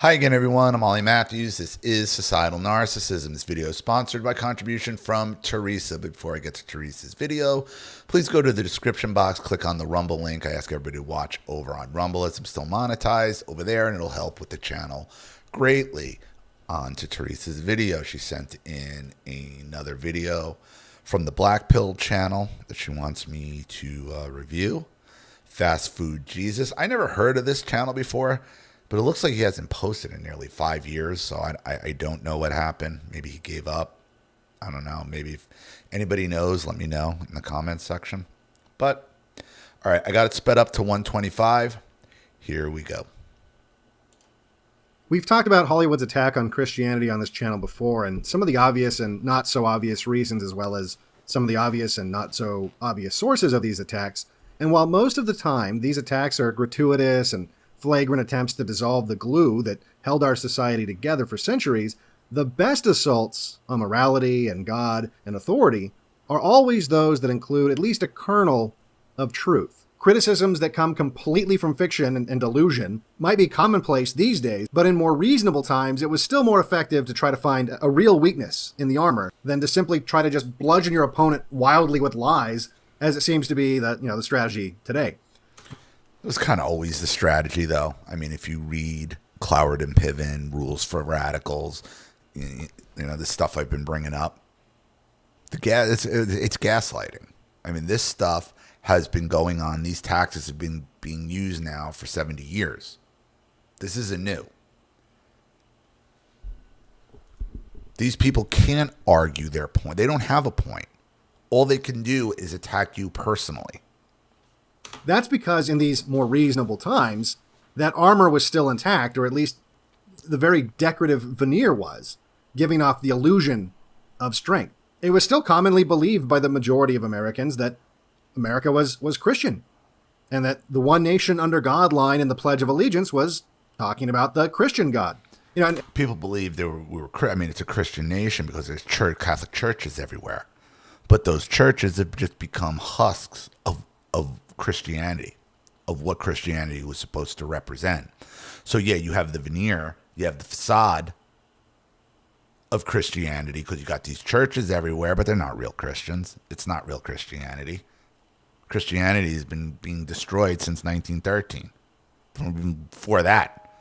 Hi again, everyone. I'm Ollie Matthews. This is Societal Narcissism. This video is sponsored by contribution from Teresa. Before I get to Teresa's video, please go to the description box, click on the Rumble link. I ask everybody to watch over on Rumble as I'm still monetized over there, and it'll help with the channel greatly. On to Teresa's video. She sent in another video from the Black Pill channel that she wants me to review. Fast Food Jesus. I never heard of this channel before, but it looks like he hasn't posted in nearly 5 years, so I don't know what happened. Maybe he gave up. I don't know. Maybe if anybody knows, let me know in the comments section. But, all right, I got it sped up to 125. Here we go. We've talked about Hollywood's attack on Christianity on this channel before, and some of the obvious and not so obvious reasons, as well as some of the obvious and not so obvious sources of these attacks. And while most of the time these attacks are gratuitous and flagrant attempts to dissolve the glue that held our society together for centuries, the best assaults on morality and God and authority are always those that include at least a kernel of truth. Criticisms that come completely from fiction and delusion might be commonplace these days, but in more reasonable times, it was still more effective to try to find a real weakness in the armor than to simply try to just bludgeon your opponent wildly with lies, as it seems to be the strategy today. It was kind of always the strategy, though. I mean, if you read Cloward and Piven, Rules for Radicals, the stuff I've been bringing up, it's gaslighting. I mean, this stuff has been going on. These tactics have been being used now for 70 years. This isn't new. These people can't argue their point. They don't have a point. All they can do is attack you personally. That's because in these more reasonable times, that armor was still intact, or at least the very decorative veneer was, giving off the illusion of strength. It was still commonly believed by the majority of Americans that America was Christian, and that the one nation under God line in the Pledge of Allegiance was talking about the Christian God. People believe it's a Christian nation because there's Catholic churches everywhere, but those churches have just become husks of Christianity, of what Christianity was supposed to represent. So yeah, you have the veneer, you have the facade of Christianity because you got these churches everywhere, but they're not real Christians. It's not real Christianity. Christianity has been being destroyed since 1913, from before that.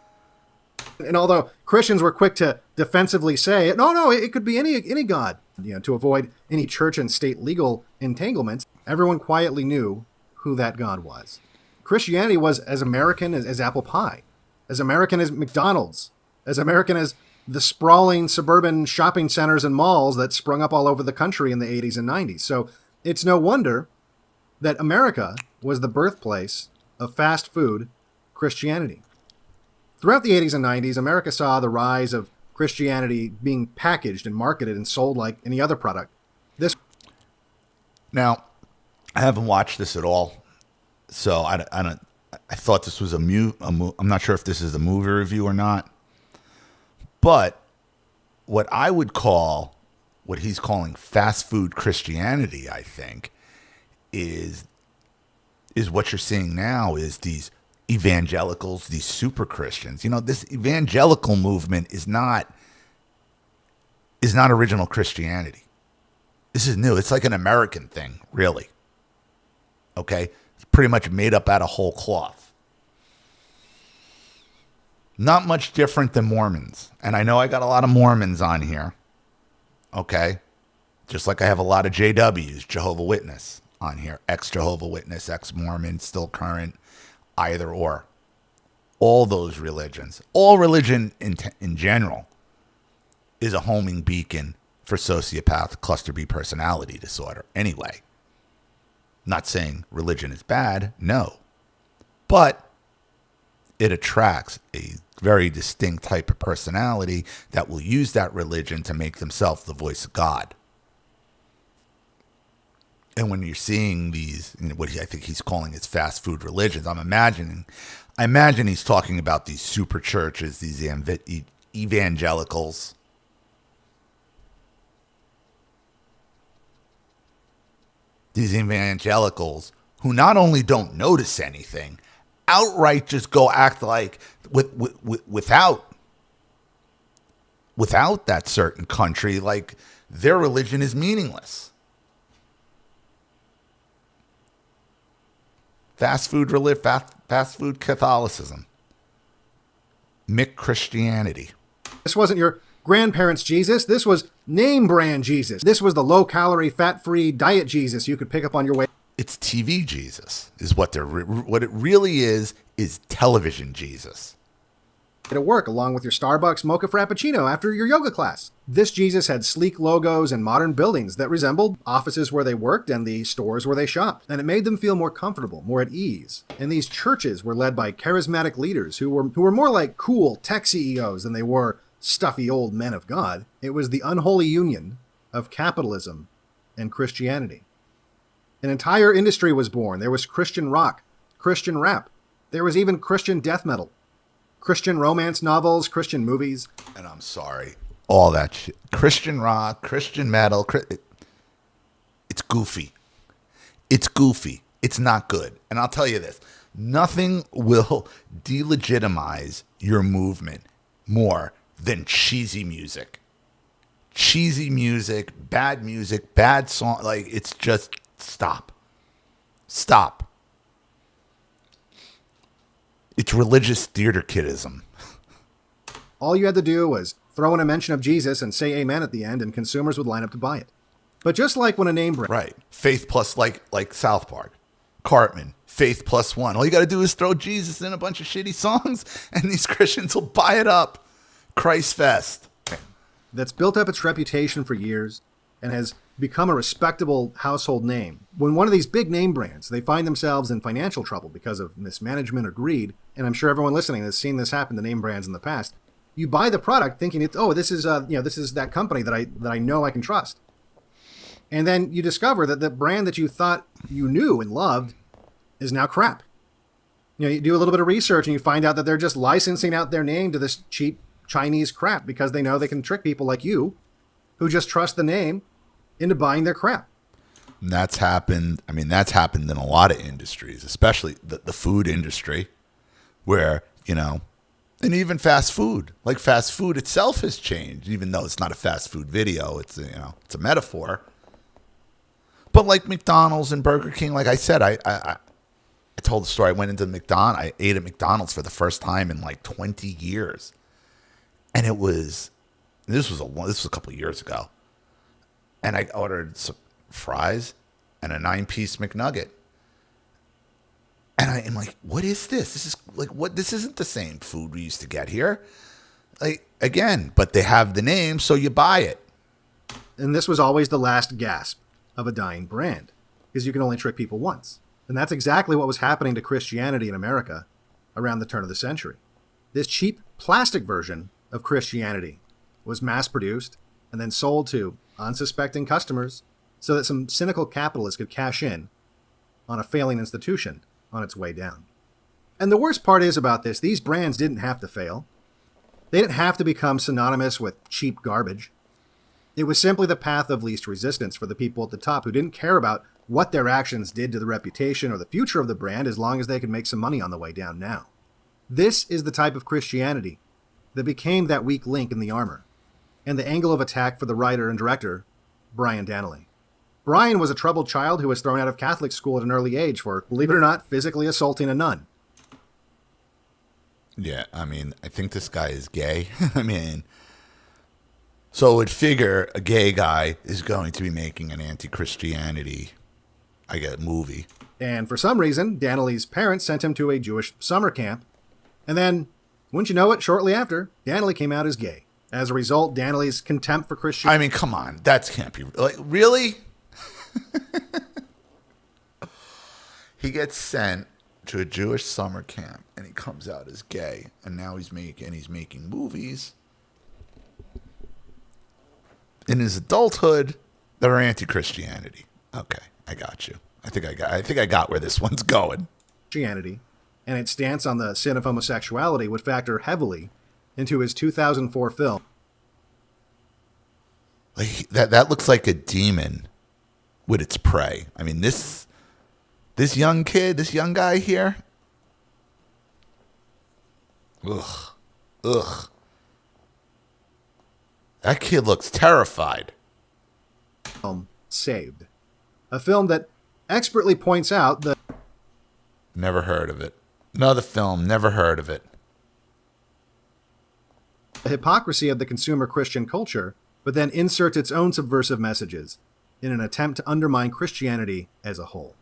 And although Christians were quick to defensively say, no, it could be any God, to avoid any church and state legal entanglements, everyone quietly knew who that God was. Christianity was as American as apple pie, as American as McDonald's, as American as the sprawling suburban shopping centers and malls that sprung up all over the country in the 80s and 90s. So it's no wonder that America was the birthplace of fast food Christianity. Throughout the 80s and 90s, America saw the rise of Christianity being packaged and marketed and sold like any other product. Now, I haven't watched this at all, so I thought this was I'm not sure if this is a movie review or not, but what I would call, what he's calling fast food Christianity, I think, is what you're seeing now is these evangelicals, these super Christians. This evangelical movement is not original Christianity. This is new. It's like an American thing, really. Okay? It's pretty much made up out of whole cloth. Not much different than Mormons. And I know I got a lot of Mormons on here. Okay? Just like I have a lot of JWs, Jehovah's Witness, on here. Ex-Jehovah's Witness, ex-Mormon, still current, either or. All those religions. All religion in general is a homing beacon for sociopath cluster B personality disorder anyway. Not saying religion is bad, no. But it attracts a very distinct type of personality that will use that religion to make themselves the voice of God. And when you're seeing these, what I think he's calling his fast food religions, I imagine he's talking about these super churches, these evangelicals. These evangelicals who not only don't notice anything, outright just go act like without without that certain country, like their religion is meaningless. Fast food Catholicism. McChristianity. This wasn't your grandparents' Jesus. This was name brand Jesus. This was the low-calorie, fat-free diet Jesus you could pick up on your way. It's TV Jesus, is what it really is television Jesus. To work along with your Starbucks mocha frappuccino after your yoga class. This Jesus had sleek logos and modern buildings that resembled offices where they worked and the stores where they shopped. And it made them feel more comfortable, more at ease. And these churches were led by charismatic leaders who were more like cool tech CEOs than they were stuffy old men of God. It was the unholy union of capitalism and Christianity. An entire industry was born. There was Christian rock, Christian rap. There was even Christian death metal. Christian romance novels, Christian movies. And I'm sorry, all that shit. Christian rock, Christian metal. It's goofy. It's goofy. It's not good. And I'll tell you this. Nothing will delegitimize your movement more than cheesy music. Cheesy music, bad song. Like, it's just stop. Stop. It's religious theater kidism. All you had to do was throw in a mention of Jesus and say amen at the end, and consumers would line up to buy it. But just like when a name brand... Right. Faith plus, like South Park. Cartman. Faith plus one. All you got to do is throw Jesus in a bunch of shitty songs, and these Christians will buy it up. Christ Fest. That's built up its reputation for years and has become a respectable household name. When one of these big name brands, they find themselves in financial trouble because of mismanagement or greed, and I'm sure everyone listening has seen this happen to name brands in the past, you buy the product thinking this is that company that I know I can trust. And then you discover that the brand that you thought you knew and loved is now crap. You do a little bit of research and you find out that they're just licensing out their name to this cheap Chinese crap because they know they can trick people like you who just trust the name into buying their crap. And that's happened. I mean, that's happened in a lot of industries, especially the food industry, where, and even fast food. Like, fast food itself has changed, even though it's not a fast food video. It's, it's a metaphor. But like McDonald's and Burger King, like I said, I told the story. I went into McDonald's. I ate at McDonald's for the first time in like 20 years. And this was a couple of years ago. And I ordered some fries and a 9-piece McNugget. And I am like, what is this? This is like, what? This isn't the same food we used to get here. Like, again, but they have the name, so you buy it. And this was always the last gasp of a dying brand, because you can only trick people once. And that's exactly what was happening to Christianity in America around the turn of the century. This cheap plastic version of Christianity was mass-produced and then sold to unsuspecting customers so that some cynical capitalists could cash in on a failing institution on its way down. And the worst part is about this, these brands didn't have to fail. They didn't have to become synonymous with cheap garbage. It was simply the path of least resistance for the people at the top who didn't care about what their actions did to the reputation or the future of the brand as long as they could make some money on the way down now. This is the type of Christianity that became that weak link in the armor, and the angle of attack for the writer and director, Brian Danley. Brian was a troubled child who was thrown out of Catholic school at an early age for, believe it or not, physically assaulting a nun. Yeah, I mean, I think this guy is gay. So it'd figure a gay guy is going to be making an anti-Christianity, movie. And for some reason, Danley's parents sent him to a Jewish summer camp. And then, wouldn't you know it, shortly after, Danley came out as gay. As a result, Danley's contempt for Christianity... I mean, come on. That can't be... Like, really? He gets sent to a Jewish summer camp, and he comes out as gay. And now he's making movies in his adulthood that are anti-Christianity. Okay, I got you. I think I got where this one's going. Christianity and its stance on the sin of homosexuality would factor heavily into his 2004 film. Like that looks like a demon with its prey. I mean, this young guy here. Ugh. That kid looks terrified. Film Saved, a film that expertly points out the Never heard of it. Another film, never heard of it. hypocrisy of the consumer Christian culture, but then inserts its own subversive messages in an attempt to undermine Christianity as a whole.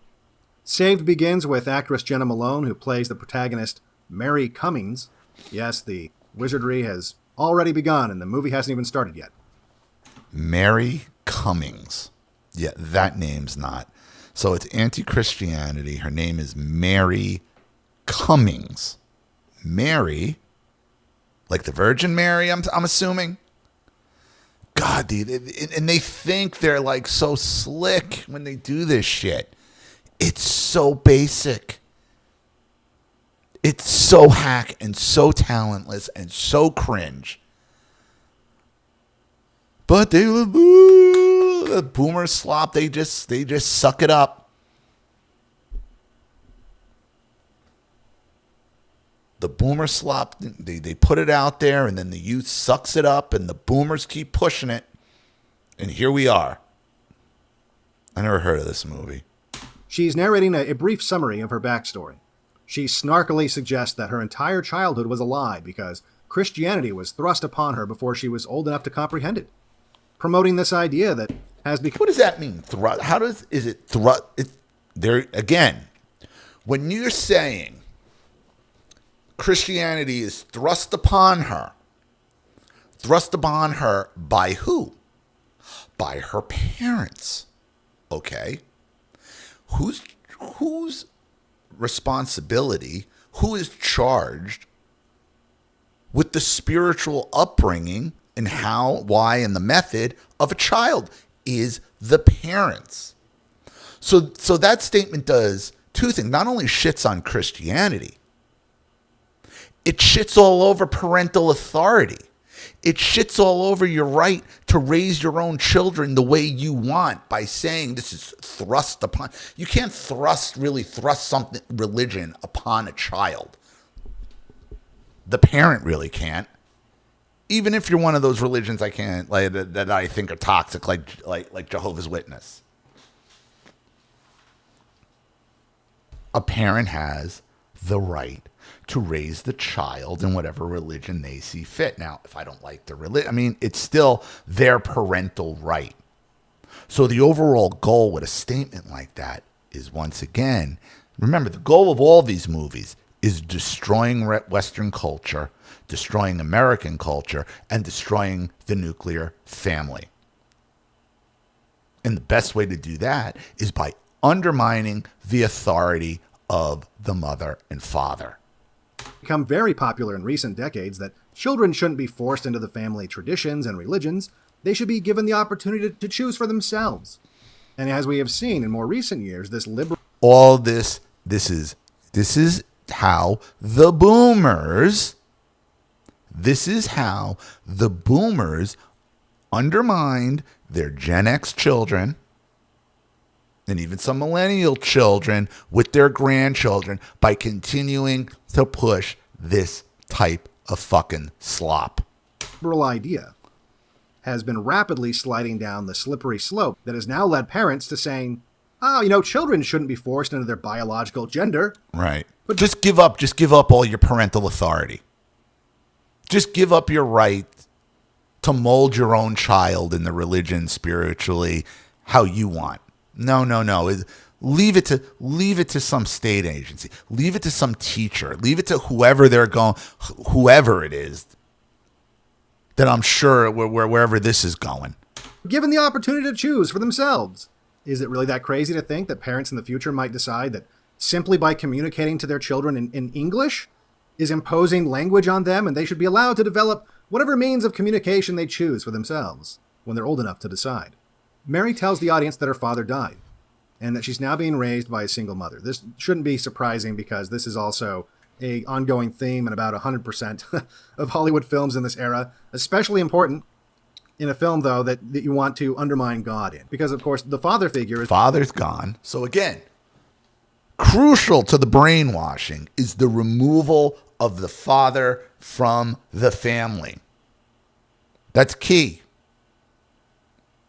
Saved begins with actress Jenna Malone, who plays the protagonist Mary Cummings. Yes, the wizardry has already begun, and the movie hasn't even started yet. Mary Cummings. Yeah, that name's not. So it's anti-Christianity. Her name is Mary Cummings. Mary, like the Virgin Mary, I'm assuming. God, dude, and they think they're like so slick when they do this shit. It's so basic. It's so hack and so talentless and so cringe. But the boomer slop, they just suck it up. The boomer slop, they put it out there, and then the youth sucks it up, and the boomers keep pushing it. And here we are. I never heard of this movie. She's narrating a brief summary of her backstory. She snarkily suggests that her entire childhood was a lie because Christianity was thrust upon her before she was old enough to comprehend it, promoting this idea that has become... What does that mean? Thrust? Is it thrust? There again, when you're saying Christianity is thrust upon her by who? By her parents. Okay. Whose responsibility, who is charged with the spiritual upbringing and how, why, and the method of a child is the parents. So that statement does two things. Not only shits on Christianity, it shits all over parental authority. It shits all over your right to raise your own children the way you want by saying this is thrust upon. You can't really thrust something, religion, upon a child. The parent really can't. Even if you're one of those religions that I think are toxic, like Jehovah's Witness. A parent has the right to raise the child in whatever religion they see fit. Now, if I don't like the religion, it's still their parental right. So the overall goal with a statement like that is, once again, remember, the goal of all these movies is destroying Western culture, destroying American culture, and destroying the nuclear family. And the best way to do that is by undermining the authority of the mother and father. Become very popular in recent decades that children shouldn't be forced into the family traditions and religions. They should be given the opportunity to choose for themselves. And as we have seen in more recent years, this is how the boomers undermined their Gen X children and even some millennial children with their grandchildren by continuing to push this type of fucking slop. Liberal idea has been rapidly sliding down the slippery slope that has now led parents to saying, children shouldn't be forced into their biological gender. Right. But just give up all your parental authority. Just give up your right to mold your own child in the religion spiritually how you want. No. Leave it to some state agency. Leave it to some teacher. Leave it to whoever it is. That I'm sure wherever this is going. Given the opportunity to choose for themselves. Is it really that crazy to think that parents in the future might decide that simply by communicating to their children in English is imposing language on them, and they should be allowed to develop whatever means of communication they choose for themselves when they're old enough to decide? Mary tells the audience that her father died and that she's now being raised by a single mother. This shouldn't be surprising because this is also an ongoing theme in about 100% of Hollywood films in this era, especially important in a film, though, that you want to undermine God in. Because, of course, the father figure is... Father's gone. So, again, crucial to the brainwashing is the removal of the father from the family. That's key.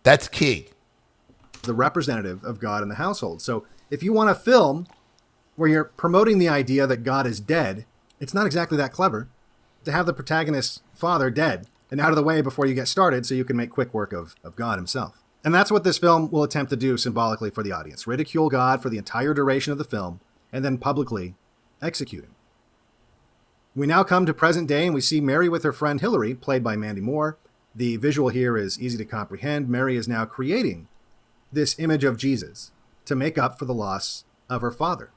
That's key. The representative of God in the household. So if you want a film where you're promoting the idea that God is dead, it's not exactly that clever to have the protagonist's father dead and out of the way before you get started so you can make quick work of God himself. And that's what this film will attempt to do symbolically for the audience. Ridicule God for the entire duration of the film and then publicly execute him. We now come to present day and we see Mary with her friend Hilliary, played by Mandy Moore. The visual here is easy to comprehend. Mary is now creating this image of Jesus to make up for the loss of her father.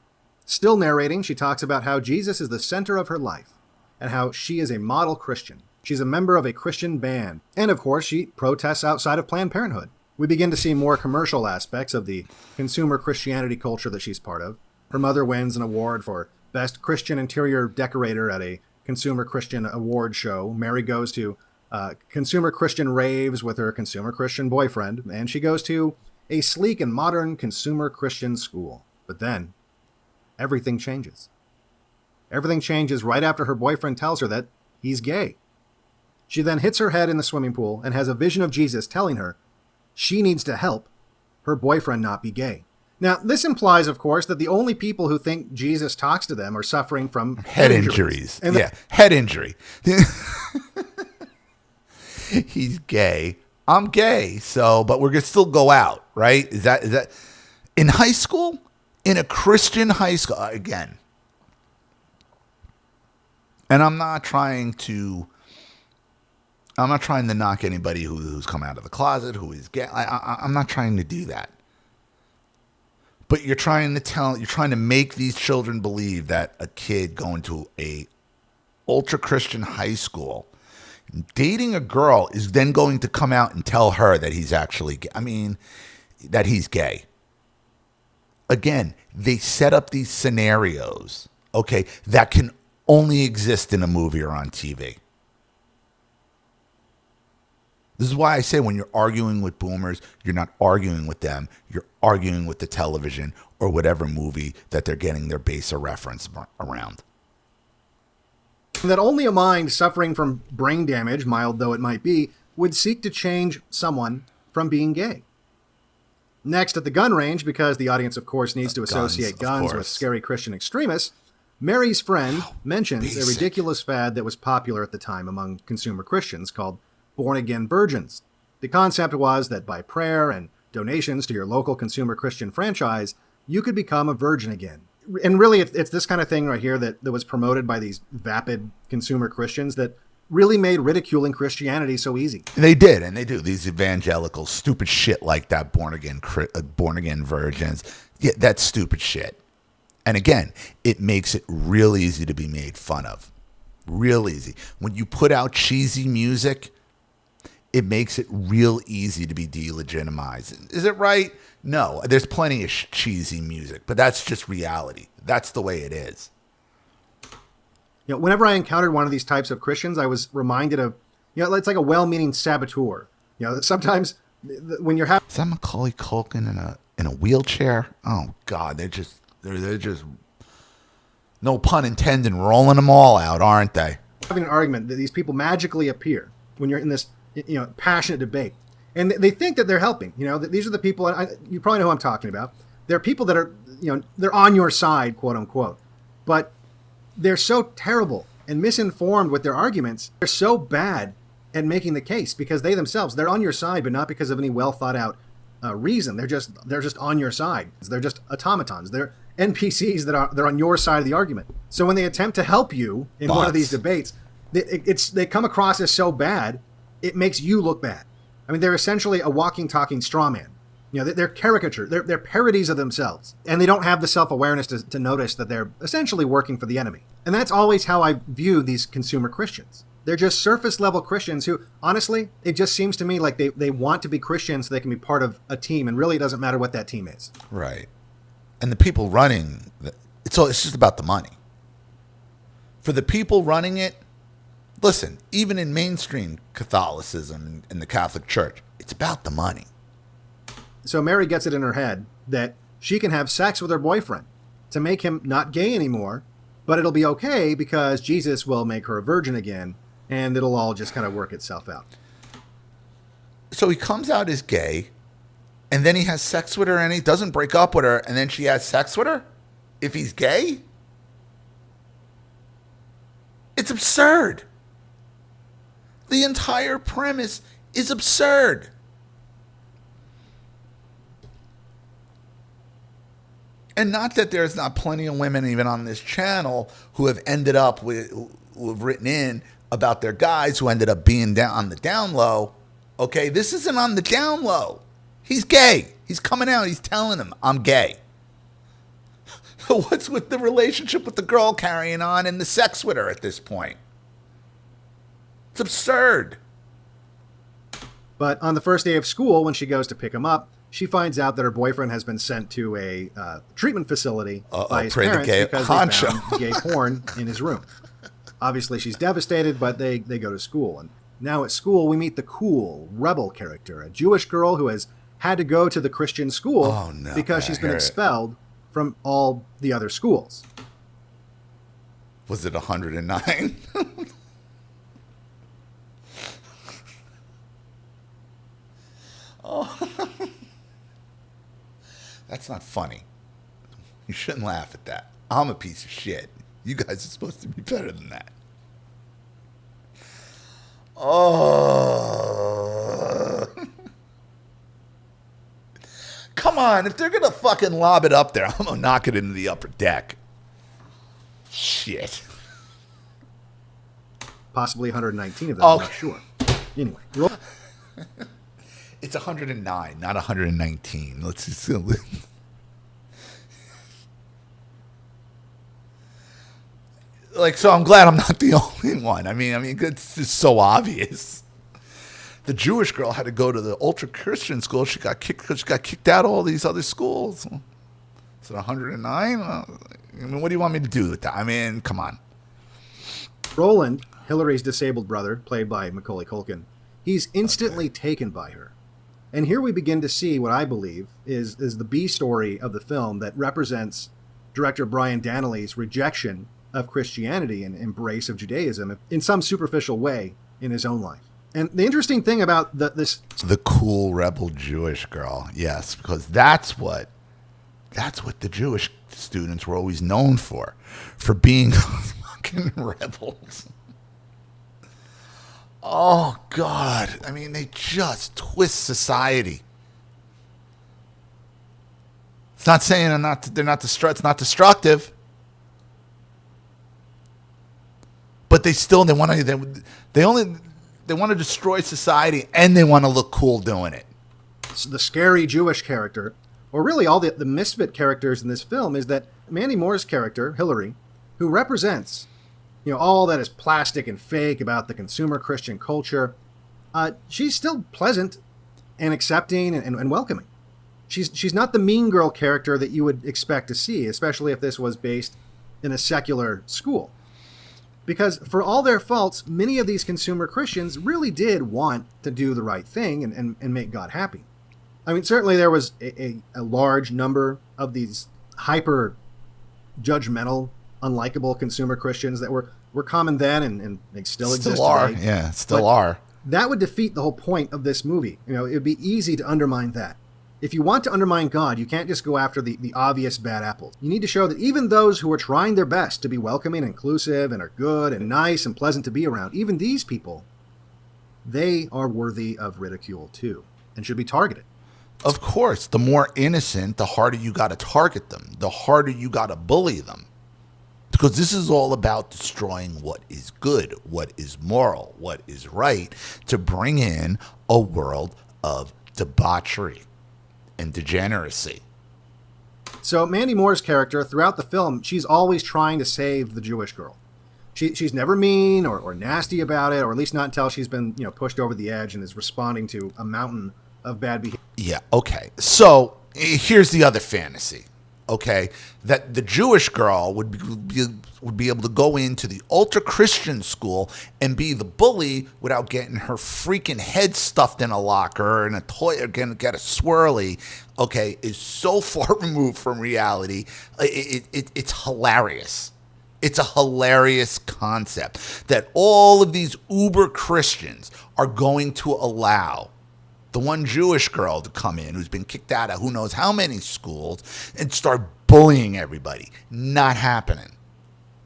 Still narrating, she talks about how Jesus is the center of her life and how she is a model Christian. She's a member of a Christian band. And of course, she protests outside of Planned Parenthood. We begin to see more commercial aspects of the consumer Christianity culture that she's part of. Her mother wins an award for Best Christian Interior Decorator at a Consumer Christian Award show. Mary goes to consumer Christian raves with her consumer Christian boyfriend, and she goes to a sleek and modern consumer Christian school. But then, everything changes. Everything changes right after her boyfriend tells her that he's gay. She then hits her head in the swimming pool and has a vision of Jesus telling her she needs to help her boyfriend not be gay. Now, this implies, of course, that the only people who think Jesus talks to them are suffering from head injuries. Head injury. He's gay. I'm gay, but we're going to still go out, right? Is that in high school? In a Christian high school, again. And I'm not trying to knock anybody who's come out of the closet, who is gay. I'm not trying to do that. But you're trying to make these children believe that a kid going to a ultra Christian high school, dating a girl, is then going to come out and tell her that he's actually gay. I mean, that he's gay. Again, they set up these scenarios, okay, that can only exist in a movie or on TV. This is why I say when you're arguing with boomers, you're not arguing with them. You're arguing with the television or whatever movie that they're getting their base of reference around. That only a mind suffering from brain damage, mild though it might be, would seek to change someone from being gay. Next, at the gun range, because the audience, of course, needs to associate guns with scary Christian extremists, Mary's friend mentions a ridiculous fad that was popular at the time among consumer Christians called born-again virgins. The concept was that by prayer and donations to your local consumer Christian franchise, you could become a virgin again. And really, it's this kind of thing right here that was promoted by these vapid consumer Christians that really made ridiculing Christianity so easy. They did, and they do. These evangelical stupid shit like that, born-again virgins. Yeah, that's stupid shit. And again, it makes it real easy to be made fun of. Real easy. When you put out cheesy music, it makes it real easy to be delegitimized. Is it right? No. There's plenty of cheesy music, but that's just reality. That's the way it is. You know, whenever I encountered one of these types of Christians, I was reminded of, it's like a well-meaning saboteur. Sometimes when you're having... Is that Macaulay Culkin in a wheelchair? Oh, God, they're just, no pun intended, rolling them all out, aren't they? Having an argument that these people magically appear when you're in this, passionate debate. And they think that they're helping. That these are the people, you probably know who I'm talking about. They're people that are, they're on your side, quote unquote. But they're so terrible and misinformed with their arguments. They're so bad at making the case because they themselves, they're on your side, but not because of any well thought out reason. They're just on your side. They're just automatons. They're NPCs they're on your side of the argument. So when they attempt to help you in one of these debates, they come across as so bad, it makes you look bad. I mean, they're essentially a walking, talking straw man. They're caricature. They're parodies of themselves. And they don't have the self-awareness to notice that they're essentially working for the enemy. And that's always how I view these consumer Christians. They're just surface-level Christians who, honestly, it just seems to me like they want to be Christians so they can be part of a team, and really it doesn't matter what that team is. Right. And the people running, it's just about the money. For the people running it, listen, even in mainstream Catholicism and the Catholic Church, it's about the money. So Mary gets it in her head that she can have sex with her boyfriend to make him not gay anymore, but it'll be okay because Jesus will make her a virgin again, and it'll all just kind of work itself out. So he comes out as gay, and then he has sex with her, and he doesn't break up with her, and then she has sex with her? If he's gay? It's absurd. The entire premise is absurd. And not that there's not plenty of women even on this channel who have ended up with, who have written in about their guys who ended up being down on the down low. Okay, this isn't on the down low. He's gay. He's coming out. He's telling them, I'm gay. What's with the relationship with the girl carrying on and the sex with her at this point? It's absurd. But on the first day of school, when she goes to pick him up, she finds out that her boyfriend has been sent to a treatment facility by his parents because they found gay porn in his room. Obviously, she's devastated, but they go to school. And now at school, we meet the cool, rebel character, a Jewish girl who has had to go to the Christian school because she's been expelled from all the other schools. Was it 109? Oh. That's not funny. You shouldn't laugh at that. I'm a piece of shit. You guys are supposed to be better than that. Oh. Come on. If they're going to fucking lob it up there, I'm going to knock it into the upper deck. Shit. Possibly 119 of them. I'm not sure. Anyway. It's 109, not 119. Let's just... Like, so I'm glad I'm not the only one. I mean, it's just so obvious. The Jewish girl had to go to the ultra Christian school. She got kicked because she got kicked out of all these other schools. So 109? I mean, what do you want me to do with that? I mean, come on. Roland, Hillary's disabled brother, played by Macaulay Culkin, he's instantly taken by her. And here we begin to see what I believe is the B story of the film that represents director Brian Danley's rejection of Christianity and embrace of Judaism in some superficial way in his own life. And the interesting thing about this... The cool rebel Jewish girl, yes, because that's what the Jewish students were always known for being fucking rebels. Oh, God. I mean, they just twist society. It's not saying they're not it's not destructive. But they want to destroy society, and they want to look cool doing it. So the scary Jewish character, or really all the misfit characters in this film, is that Mandy Moore's character, Hilliary, who represents all that is plastic and fake about the consumer Christian culture, she's still pleasant and accepting and welcoming. She's not the mean girl character that you would expect to see, especially if this was based in a secular school. Because for all their faults, many of these consumer Christians really did want to do the right thing and make God happy. I mean, certainly there was a large number of these hyper judgmental, unlikable consumer Christians that were common then and they still exist are. today. Yeah, still are. That would defeat the whole point of this movie. It would be easy to undermine that. If you want to undermine God, you can't just go after the obvious bad apples. You need to show that even those who are trying their best to be welcoming, inclusive, and are good and nice and pleasant to be around, even these people, they are worthy of ridicule too and should be targeted. Of course, the more innocent, the harder you got to target them, the harder you got to bully them. Because this is all about destroying what is good, what is moral, what is right, to bring in a world of debauchery and degeneracy. So Mandy Moore's character, throughout the film, she's always trying to save the Jewish girl. She's never mean or nasty about it, or at least not until she's been pushed over the edge and is responding to a mountain of bad behavior. Yeah, okay. So here's the other fantasy. Okay, that the Jewish girl would be able to go into the ultra-Christian school and be the bully without getting her freaking head stuffed in a locker and a toy, or get a swirly, okay, is so far removed from reality. It's hilarious. It's a hilarious concept that all of these uber Christians are going to allow the one Jewish girl to come in who's been kicked out of who knows how many schools and start bullying everybody. Not happening.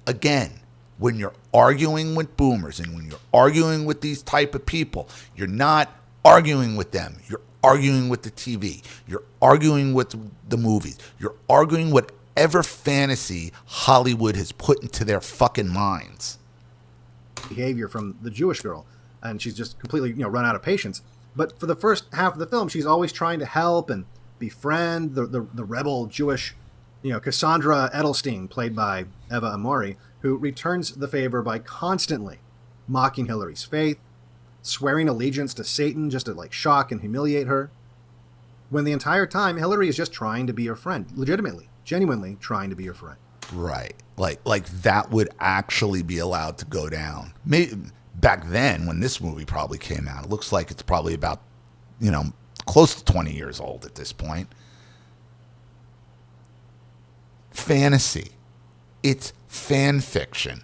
Again, when you're arguing with boomers and when you're arguing with these type of people, you're not arguing with them. You're arguing with the TV. You're arguing with the movies. You're arguing whatever fantasy Hollywood has put into their fucking minds. Behavior from the Jewish girl, and she's just completely, run out of patience. But for the first half of the film, she's always trying to help and befriend the rebel Jewish, Cassandra Edelstein, played by Eva Amori, who returns the favor by constantly mocking Hillary's faith, swearing allegiance to Satan just to shock and humiliate her, when the entire time Hillary is just trying to be her friend, legitimately, genuinely trying to be her friend. Right. Like that would actually be allowed to go down. Maybe back then when this movie probably came out, it looks like it's probably about, close to 20 years old at this point. Fantasy. It's fan fiction.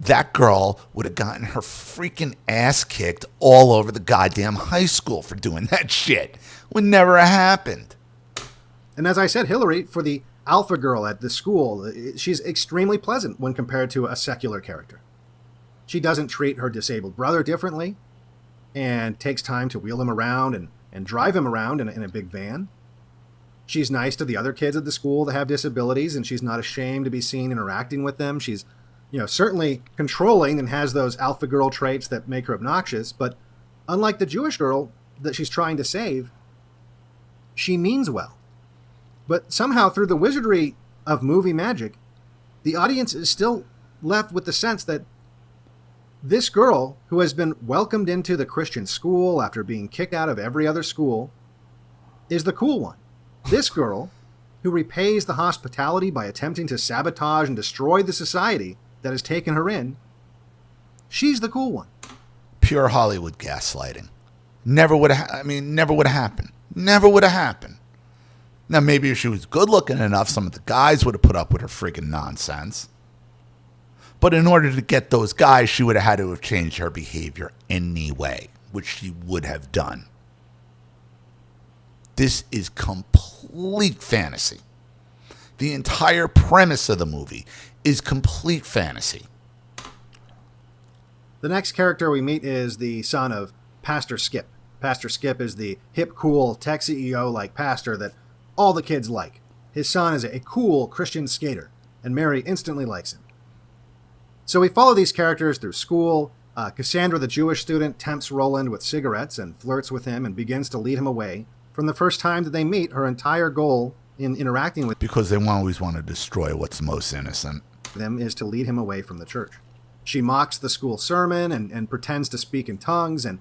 That girl would have gotten her freaking ass kicked all over the goddamn high school for doing that shit. Would never have happened. And as I said, Hillary, for the alpha girl at the school, she's extremely pleasant when compared to a secular character. She doesn't treat her disabled brother differently and takes time to wheel him around and drive him around in a big van. She's nice to the other kids at the school that have disabilities, and she's not ashamed to be seen interacting with them. She's, certainly controlling and has those alpha girl traits that make her obnoxious, but unlike the Jewish girl that she's trying to save, she means well. But somehow, through the wizardry of movie magic, the audience is still left with the sense that this girl, who has been welcomed into the Christian school after being kicked out of every other school, is the cool one. This girl, who repays the hospitality by attempting to sabotage and destroy the society that has taken her in, she's the cool one. Pure Hollywood gaslighting. Never would have happened. Never would have happened. Now, maybe if she was good looking enough, some of the guys would have put up with her freaking nonsense. But in order to get those guys, she would have had to have changed her behavior anyway, which she would have done. This is complete fantasy. The entire premise of the movie is complete fantasy. The next character we meet is the son of Pastor Skip. Pastor Skip is the hip, cool tech CEO-like pastor that all the kids like. His son is a cool Christian skater, and Mary instantly likes him. So we follow these characters through school. Cassandra, the Jewish student, tempts Roland with cigarettes and flirts with him and begins to lead him away. From the first time that they meet, her entire goal in interacting with because they always want to destroy what's most innocent them is to lead him away from the church. She mocks the school sermon and pretends to speak in tongues and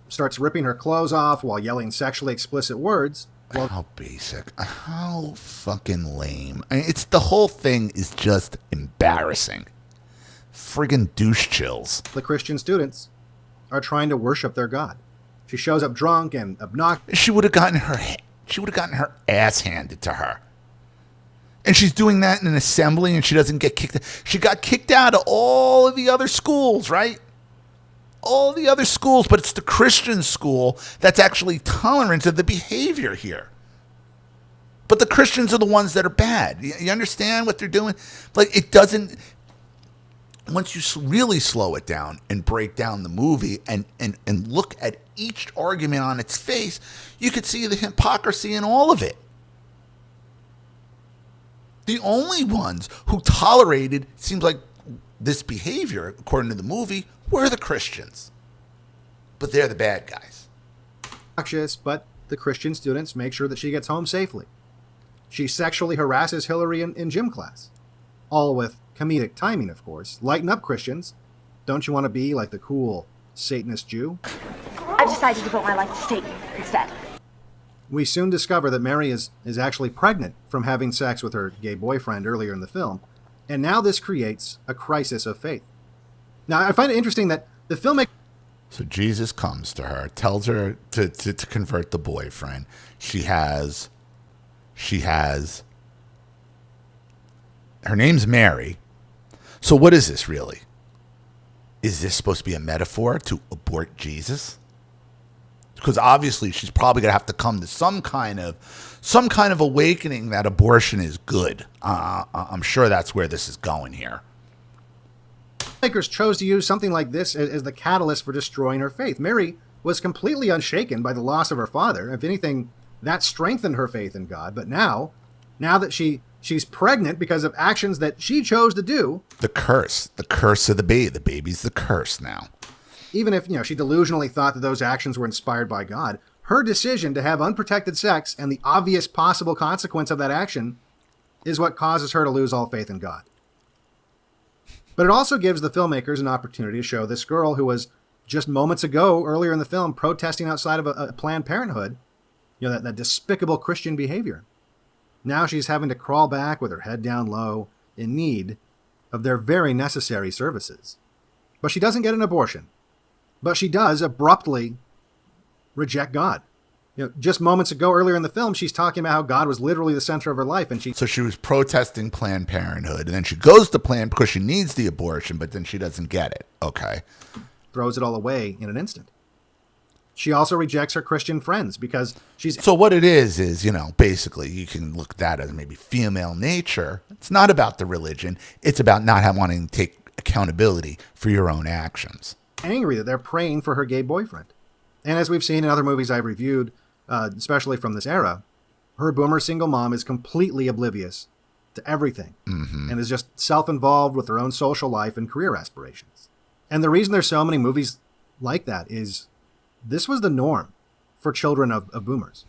starts ripping her clothes off while yelling sexually explicit words. How basic. How fucking lame. It's the whole thing is just embarrassing. Friggin' douche chills. The Christian students are trying to worship their God. She shows up drunk and obnoxious. She would have gotten her ass handed to her. And she's doing that in an assembly and she doesn't get kicked out. She got kicked out of all of the other schools, right? All the other schools, but it's the Christian school that's actually tolerant of the behavior here. But the Christians are the ones that are bad. You understand what they're doing? It doesn't... Once you really slow it down and break down the movie and look at each argument on its face, you could see the hypocrisy in all of it. The only ones who tolerated, seems like, this behavior, according to the movie, were the Christians. But they're the bad guys. But the Christian students make sure that she gets home safely. She sexually harasses Hillary in gym class. All with comedic timing, of course. Lighten up, Christians. Don't you want to be like the cool Satanist Jew? I've decided to put my life to Satan instead. We soon discover that Mary is actually pregnant from having sex with her gay boyfriend earlier in the film, and now this creates a crisis of faith. Now, I find it interesting that the filmmaker... So Jesus comes to her, tells her to convert the boyfriend. She has... Her name's Mary. So what is this really? Is this supposed to be a metaphor to abort Jesus? because obviously she's probably going to have to come to some kind of awakening that abortion is good. I'm sure that's where this is going here. Filmmakers chose to use something like this as the catalyst for destroying her faith. Mary was completely unshaken by the loss of her father. If anything, that strengthened her faith in God. But now that she's pregnant because of actions that she chose to do. The curse of the baby. The baby's the curse now. Even if, she delusionally thought that those actions were inspired by God, her decision to have unprotected sex and the obvious possible consequence of that action is what causes her to lose all faith in God. But it also gives the filmmakers an opportunity to show this girl who was just moments ago, earlier in the film, protesting outside of a Planned Parenthood, that despicable Christian behavior. Now she's having to crawl back with her head down low in need of their very necessary services. But she doesn't get an abortion. But she does abruptly reject God. Just moments ago, earlier in the film, she's talking about how God was literally the center of her life. So she was protesting Planned Parenthood, and then she goes to Planned because she needs the abortion, but then she doesn't get it. Okay. Throws it all away in an instant. She also rejects her Christian friends because she's... So what it is, basically you can look at that as maybe female nature. It's not about the religion. It's about not wanting to take accountability for your own actions. Angry that they're praying for her gay boyfriend. And as we've seen in other movies I've reviewed, especially from this era, her boomer single mom is completely oblivious to everything and is just self-involved with her own social life and career aspirations. And the reason there's so many movies like that is this was the norm for children of boomers,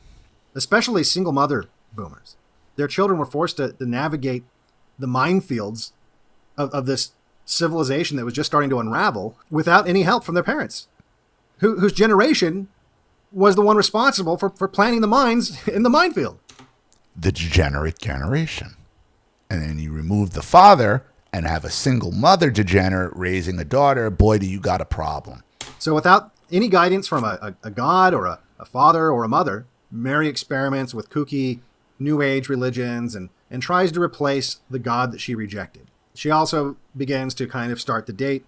especially single mother boomers. Their children were forced to navigate the minefields of this civilization that was just starting to unravel without any help from their parents, whose generation was the one responsible for planting the mines in the minefield. The degenerate generation. And then you remove the father and have a single mother degenerate raising a daughter. Boy, do you got a problem. So without any guidance from a god or a father or a mother, Mary experiments with kooky New Age religions and tries to replace the God that she rejected. She also begins to kind of start to date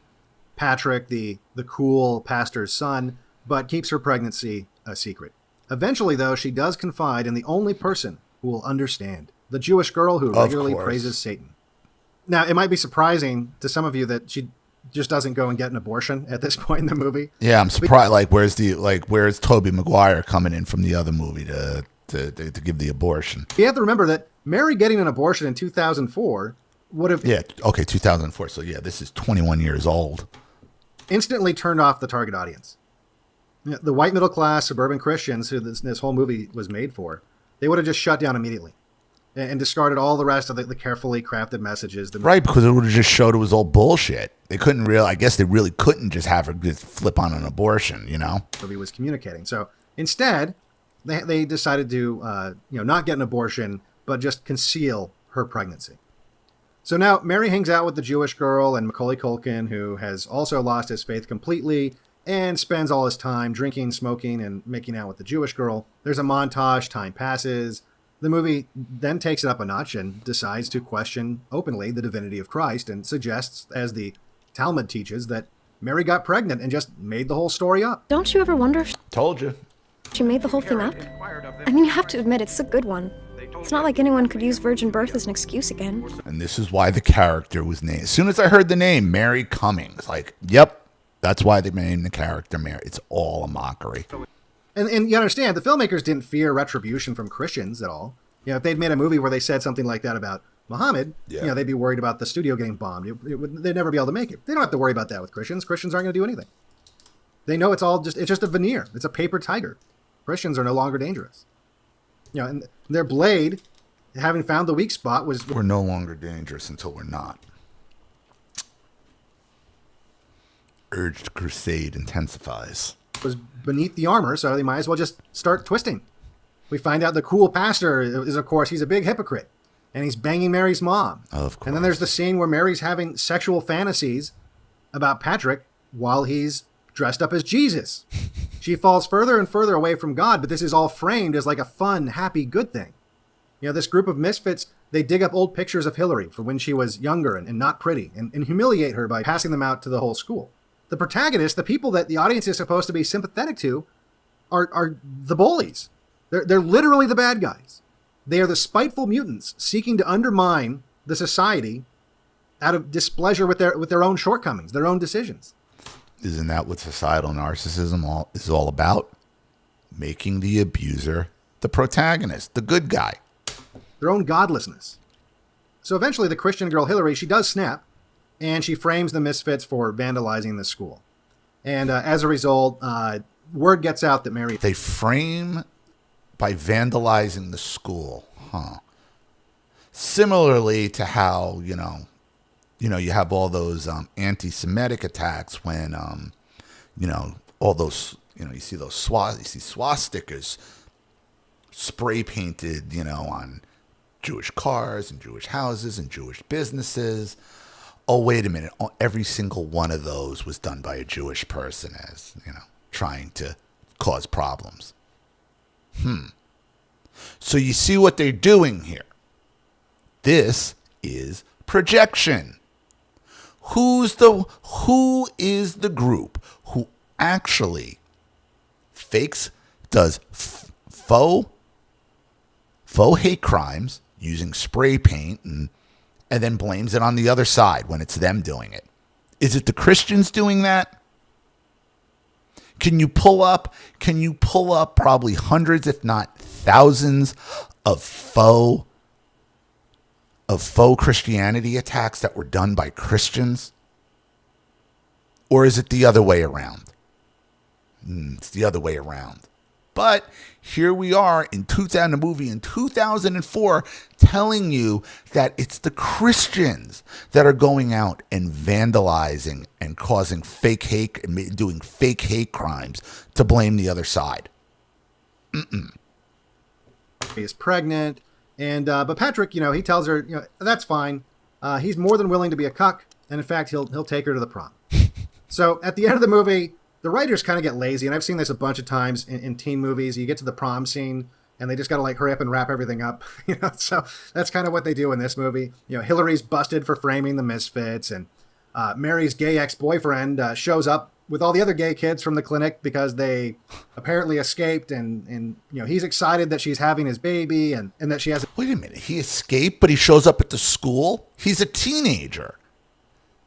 Patrick, the cool pastor's son, but keeps her pregnancy a secret. Eventually, though, she does confide in the only person who will understand, the Jewish girl who regularly praises Satan. Now, it might be surprising to some of you that she just doesn't go and get an abortion at this point in the movie. Yeah, I'm surprised. Where's Tobey Maguire coming in from the other movie to give the abortion? You have to remember that Mary getting an abortion in 2004 would have... Yeah, okay, 2004. So yeah, this is 21 years old. Instantly turned off the target audience. The white middle class suburban Christians who this whole movie was made for, they would have just shut down immediately and discarded all the rest of the carefully crafted messages. Right, because it would have just showed it was all bullshit. They couldn't I guess they really couldn't just have her just flip on an abortion, He was communicating. So instead, they decided to not get an abortion, but just conceal her pregnancy. So now Mary hangs out with the Jewish girl and Macaulay Culkin, who has also lost his faith completely and spends all his time drinking, smoking, and making out with the Jewish girl. There's a montage, time passes. The movie then takes it up a notch and decides to question openly the divinity of Christ and suggests, as the Talmud teaches, that Mary got pregnant and just made the whole story up. Don't you ever wonder if Told you. she made the whole thing up? I mean, you have to admit, it's a good one. It's not like anyone could use virgin birth as an excuse again. And this is why the character was named. As soon as I heard the name, Mary Cummings, yep, that's why they named the character Mary. It's all a mockery. And you understand, the filmmakers didn't fear retribution from Christians at all. If they'd made a movie where they said something like that about Muhammad, they'd be worried about the studio getting bombed. They'd never be able to make it. They don't have to worry about that with Christians. Christians aren't going to do anything. They know it's just a veneer. It's a paper tiger. Christians are no longer dangerous. And their blade, having found the weak spot, was... We're no longer dangerous until we're not. Urge to crusade intensifies. Was beneath the armor, so they might as well just start twisting. We find out the cool pastor is, of course, he's a big hypocrite. And he's banging Mary's mom. Of course. And then there's the scene where Mary's having sexual fantasies about Patrick while he's dressed up as Jesus. She falls further and further away from God, but this is all framed as like a fun, happy, good thing. This group of misfits, they dig up old pictures of Hilliary from when she was younger and not pretty and humiliate her by passing them out to the whole school. The protagonists, the people that the audience is supposed to be sympathetic to, are the bullies. They're literally the bad guys. They are the spiteful mutants seeking to undermine the society out of displeasure with their own shortcomings, their own decisions. Isn't that what societal narcissism is all about? Making the abuser the protagonist, the good guy. Their own godlessness. So eventually the Christian girl Hilliary, she does snap, and she frames the Misfits for vandalizing the school. And as a result, word gets out that Mary... They frame by vandalizing the school. Similarly to how, you have all those anti-Semitic attacks when, all those, you see those swastikas spray painted, on Jewish cars and Jewish houses and Jewish businesses. Oh, wait a minute. Every single one of those was done by a Jewish person as, trying to cause problems. So you see what they're doing here. This is projection. Who is the group who actually does faux hate crimes using spray paint and then blames it on the other side when it's them doing it? Is it the Christians doing that? Can you pull up probably hundreds, if not thousands, of faux Christianity attacks that were done by Christians? Or is it the other way around? It's the other way around. But here we are in the movie in 2004 telling you that it's the Christians that are going out and vandalizing and causing fake hate and doing fake hate crimes to blame the other side. He is pregnant, and but Patrick, he tells her, that's fine. He's more than willing to be a cuck, and in fact, he'll take her to the prom. So at the end of the movie, the writers kind of get lazy, and I've seen this a bunch of times in teen movies. You get to the prom scene, and they just got to hurry up and wrap everything up. So that's kind of what they do in this movie. Hillary's busted for framing the Misfits, and Mary's gay ex-boyfriend shows up with all the other gay kids from the clinic because they apparently escaped, and he's excited that she's having his baby and that she has... Wait a minute, he escaped, but he shows up at the school? He's a teenager.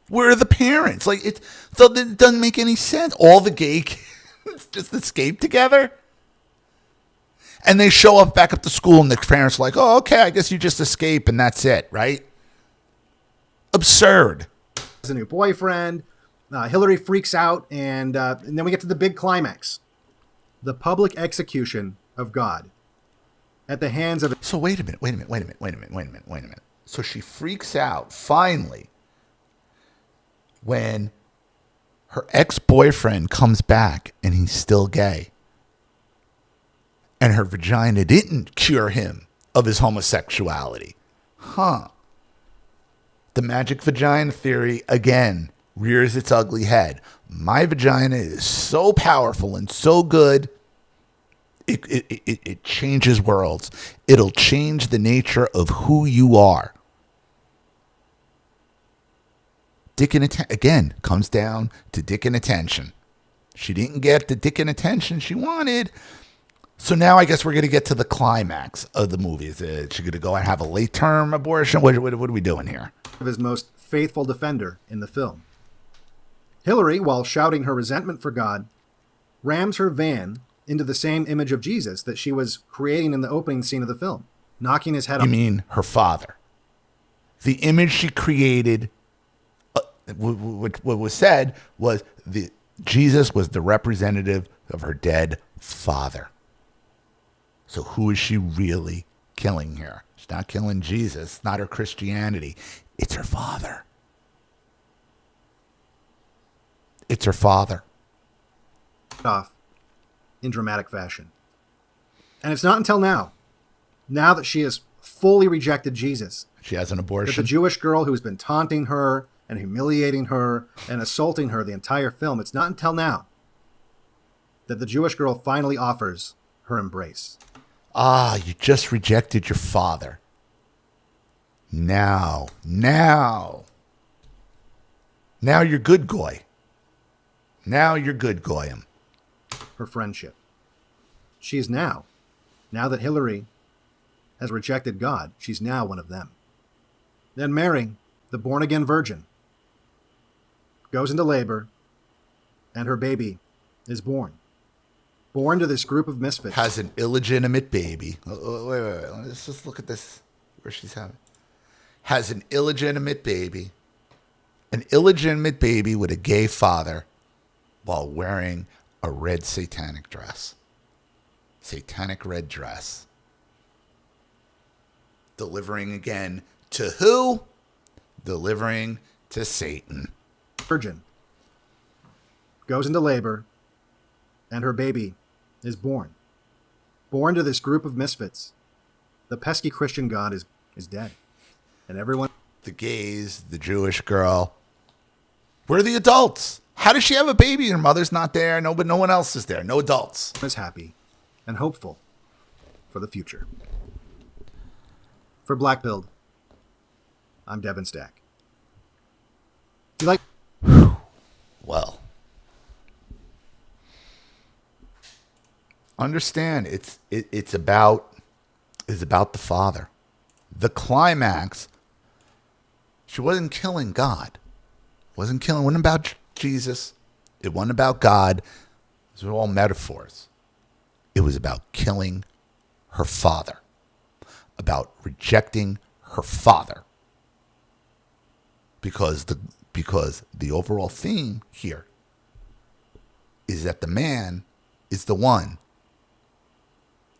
Where are the parents? It doesn't make any sense. All the gay kids just escape together? And they show up back at the school and the parents are like, oh, okay, I guess you just escape and that's it, right? Absurd. Has a new boyfriend. Hilliary freaks out, and then we get to the big climax. The public execution of God at the hands of... So wait a minute. So she freaks out, finally, when her ex-boyfriend comes back and he's still gay. And her vagina didn't cure him of his homosexuality. The magic vagina theory, again, rears its ugly head. My vagina is so powerful and so good, it changes worlds. It'll change the nature of who you are. Dick and again, comes down to dick and attention. She didn't get the dick and attention she wanted. So now I guess we're going to get to the climax of the movie. Is she going to go and have a late-term abortion? What are we doing here? Of his most faithful defender in the film. Hilliary, while shouting her resentment for God, rams her van into the same image of Jesus that she was creating in the opening scene of the film, knocking his head off. You mean her father? The image she created, what was said was Jesus was the representative of her dead father. So who is she really killing here? She's not killing Jesus. It's not her Christianity. It's her father. It's her father. Off in dramatic fashion. And it's not until now that she has fully rejected Jesus, she has an that abortion. the Jewish girl who's been taunting her and humiliating her and assaulting her the entire film, it's not until now that the Jewish girl finally offers her embrace. You just rejected your father. Now you're good, goy. Now you're good, goyim. Her friendship. she's now that Hilliary has rejected God, she's now one of them. Then Mary, the born-again virgin, goes into labor, and her baby is born. Born to this group of misfits. Has an illegitimate baby. Wait. Let's just look at this, where she's having. Has an illegitimate baby. An illegitimate baby with a gay father while wearing a red satanic dress. Satanic red dress. Delivering again to who? Delivering to Satan. Virgin goes into labor, and her baby is born. Born to this group of misfits. The pesky Christian God is dead. And everyone... The gays, the Jewish girl. Where are the adults? How does she have a baby? Her mother's not there. No, but no one else is there. No adults. ...is happy and hopeful for the future. For Blackpilled, I'm Devin Stack. If you like... Well, understand it's about the Father. The climax. She wasn't killing God. Wasn't about Jesus. It wasn't about God. These were all metaphors. It was about killing her father. About rejecting her father. Because the overall theme here is that the man is the one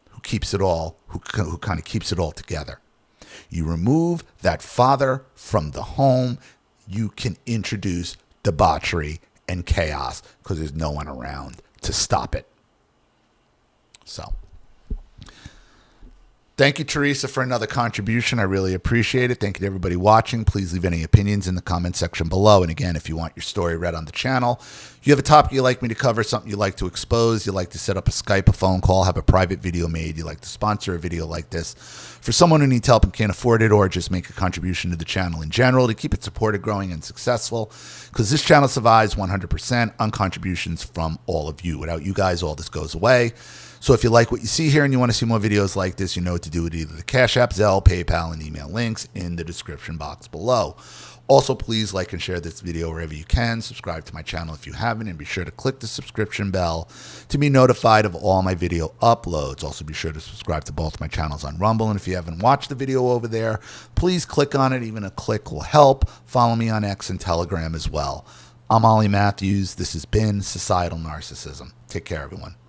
who keeps it all, who kind of keeps it all together. You remove that father from the home, you can introduce debauchery and chaos because there's no one around to stop it. So, thank you, Teresa, for another contribution. I really appreciate it. Thank you to everybody watching. Please leave any opinions in the comment section below. And again, if you want your story read on the channel, you have a topic you'd like me to cover, something you'd like to expose, you'd like to set up a Skype, a phone call, have a private video made, you'd like to sponsor a video like this for someone who needs help and can't afford it, or just make a contribution to the channel in general to keep it supported, growing, and successful, because this channel survives 100% on contributions from all of you. Without you guys, all this goes away. So if you like what you see here and you want to see more videos like this, you know what to do with either the Cash App, Zelle, PayPal, and email links in the description box below. Also, please like and share this video wherever you can. Subscribe to my channel if you haven't, and be sure to click the subscription bell to be notified of all my video uploads. Also, be sure to subscribe to both my channels on Rumble, and if you haven't watched the video over there, please click on it. Even a click will help. Follow me on X and Telegram as well. I'm Ollie Matthews. This has been Societal Narcissism. Take care, everyone.